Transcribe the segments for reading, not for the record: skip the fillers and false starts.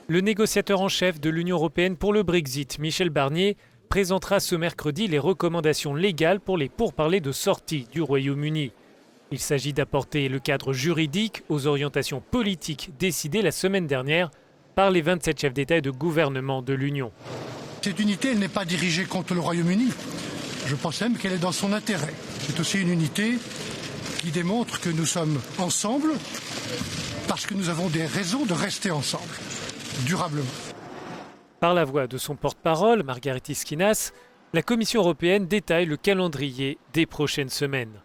Le négociateur en chef de l'Union européenne pour le Brexit, Michel Barnier, présentera ce mercredi les recommandations légales pour les pourparlers de sortie du Royaume-Uni. Il s'agit d'apporter le cadre juridique aux orientations politiques décidées la semaine dernière par les 27 chefs d'État et de gouvernement de l'Union. Cette unité, elle n'est pas dirigée contre le Royaume-Uni. Je pense même qu'elle est dans son intérêt. C'est aussi une unité qui démontre que nous sommes ensemble parce que nous avons des raisons de rester ensemble, durablement. Par la voix de son porte-parole, Margaritis Schinas, la Commission européenne détaille le calendrier des prochaines semaines.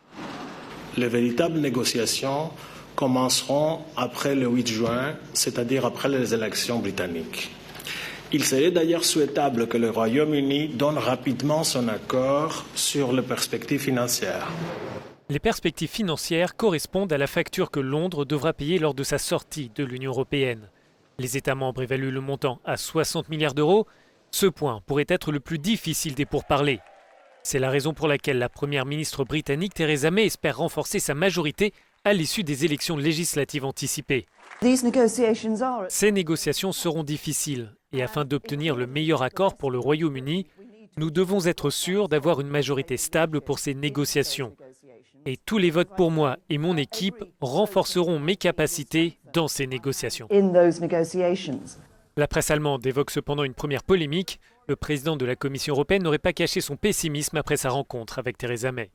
Les véritables négociations commenceront après le 8 juin, c'est-à-dire après les élections britanniques. Il serait d'ailleurs souhaitable que le Royaume-Uni donne rapidement son accord sur les perspectives financières. Les perspectives financières correspondent à la facture que Londres devra payer lors de sa sortie de l'Union européenne. Les États membres évaluent le montant à 60 milliards d'euros. Ce point pourrait être le plus difficile des pourparlers. C'est la raison pour laquelle la première ministre britannique Theresa May espère renforcer sa majorité à l'issue des élections législatives anticipées. Ces négociations seront difficiles et afin d'obtenir le meilleur accord pour le Royaume-Uni, nous devons être sûrs d'avoir une majorité stable pour ces négociations. Et tous les votes pour moi et mon équipe renforceront mes capacités dans ces négociations. La presse allemande évoque cependant une première polémique. Le président de la Commission européenne n'aurait pas caché son pessimisme après sa rencontre avec Theresa May.